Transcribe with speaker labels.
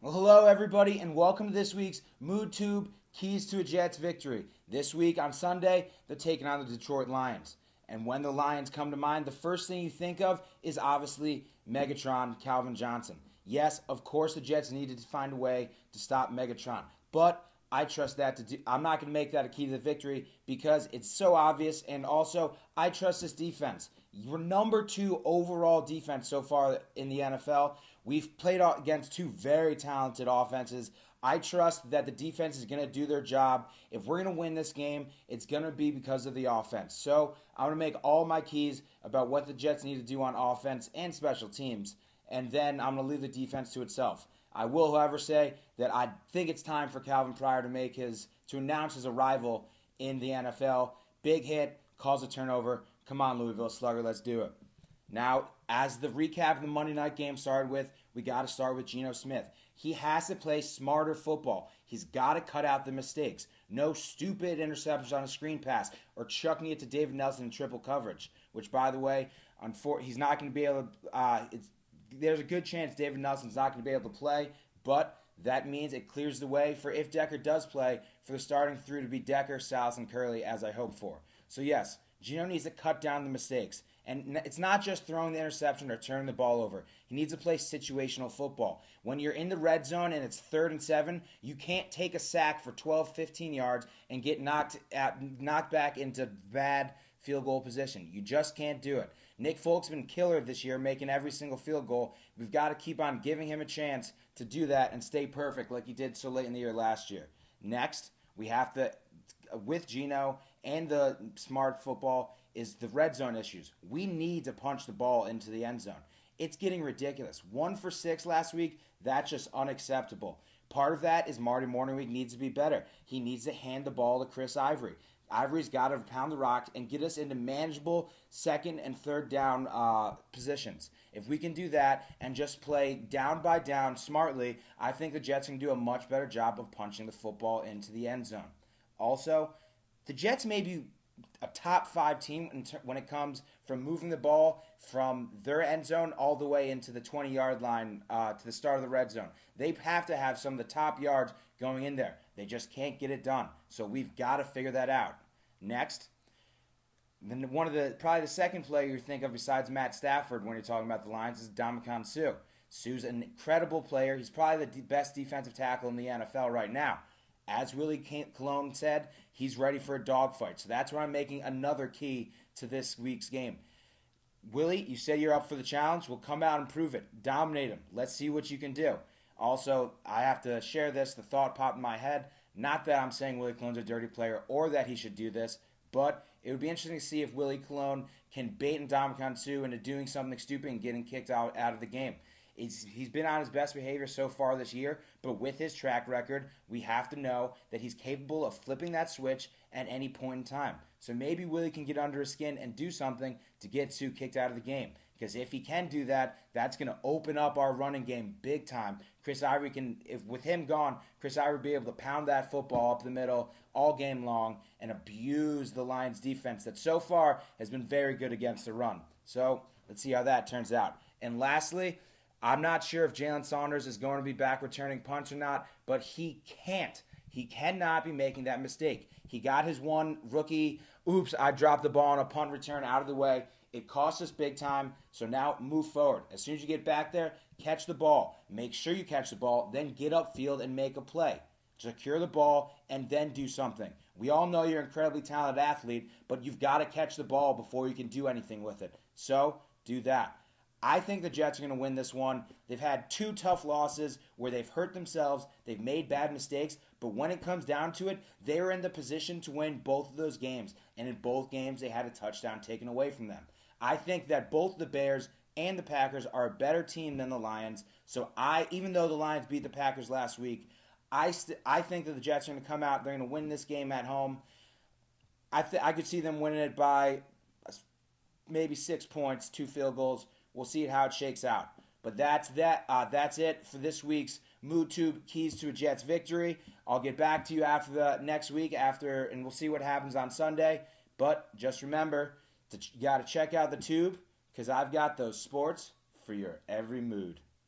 Speaker 1: Well, hello, everybody, and welcome to this week's MoodTube Keys to a Jets Victory. This week on Sunday, they're taking on the Detroit Lions. And when the Lions come to mind, the first thing you think of is obviously Megatron Calvin Johnson. Yes, of course, the Jets needed to find a way to stop Megatron, but I trust that to do. I'm not going to make that a key to the victory because it's so obvious, and also I trust this defense. We're number 2 overall defense so far in the NFL. We've played against two very talented offenses. I trust that the defense is going to do their job. If we're going to win this game, it's going to be because of the offense. So I'm going to make all my keys about what the Jets need to do on offense and special teams, and then I'm going to leave the defense to itself. I will, however, say that I think it's time for Calvin Pryor to announce his arrival in the NFL. Big hit, cause a turnover. Come on, Louisville Slugger, let's do it. Now, as the recap of the Monday night game started with, we got to start with Geno Smith. He has to play smarter football. He's got to cut out the mistakes. No stupid interceptions on a screen pass or chucking it to David Nelson in triple coverage, which, by the way, he's not going to be able to. There's a good chance David Nelson's not going to be able to play, but that means it clears the way for if Decker does play for the starting three to be Decker, Salas, and Curley as I hope for. So yes, Geno needs to cut down the mistakes. And it's not just throwing the interception or turning the ball over. He needs to play situational football. When you're in the red zone and it's 3rd and 7, you can't take a sack for 12, 15 yards and get knocked back into bad field goal position. You just can't do it. Nick Folk's been killer this year, making every single field goal. We've got to keep on giving him a chance to do that and stay perfect like he did so late in the year last year. Next, we have to, with Geno and the smart football, is the red zone issues. We need to punch the ball into the end zone. It's getting ridiculous. 1 for 6 last week, that's just unacceptable. Part of that is Marty Morningwig needs to be better. He needs to hand the ball to Chris Ivory. Ivory's got to pound the rock and get us into manageable 2nd and 3rd down positions. If we can do that and just play down by down smartly, I think the Jets can do a much better job of punching the football into the end zone. Also, the Jets may be a top 5 team when it comes from moving the ball from their end zone all the way into the 20-yard line to the start of the red zone. They have to have some of the top yards going in there. They just can't get it done. So we've got to figure that out. Next, then probably the second player you think of besides Matt Stafford when you're talking about the Lions is Ndamukong Suh. Suh's an incredible player. He's probably the best defensive tackle in the NFL right now. As Willie Colon said, he's ready for a dogfight. So that's where I'm making another key to this week's game. Willie, you said you're up for the challenge. Well, come out and prove it. Dominate him. Let's see what you can do. Also, I have to share this. The thought popped in my head. Not that I'm saying Willie Colon's a dirty player or that he should do this, but it would be interesting to see if Willie Colon can bait Ndamukong Suh into doing something stupid and getting kicked out of the game. He's been on his best behavior so far this year, but with his track record, we have to know that he's capable of flipping that switch at any point in time. So maybe Willie can get under his skin and do something to get Suh kicked out of the game. Because if he can do that, that's going to open up our running game big time. Chris Ivory with him gone, Chris Ivory will be able to pound that football up the middle all game long and abuse the Lions defense that so far has been very good against the run. So let's see how that turns out. And lastly, I'm not sure if Jalen Saunders is going to be back returning punts or not, but he can't. He cannot be making that mistake. He got his one rookie, oops, I dropped the ball on a punt return out of the way. It cost us big time, so now move forward. As soon as you get back there, catch the ball. Make sure you catch the ball, then get upfield and make a play. Secure the ball, and then do something. We all know you're an incredibly talented athlete, but you've got to catch the ball before you can do anything with it. So, do that. I think the Jets are going to win this one. They've had 2 tough losses where they've hurt themselves, they've made bad mistakes, but when it comes down to it, they were in the position to win both of those games, and in both games they had a touchdown taken away from them. I think that both the Bears and the Packers are a better team than the Lions. So even though the Lions beat the Packers last week, I think that the Jets are going to come out. They're going to win this game at home. I could see them winning it by maybe 6 points, 2 field goals. We'll see how it shakes out. But that's it for this week's MoodTube Keys to a Jets Victory. I'll get back to you after the next week and we'll see what happens on Sunday. But just remember, you got to check out the tube because I've got those sports for your every mood.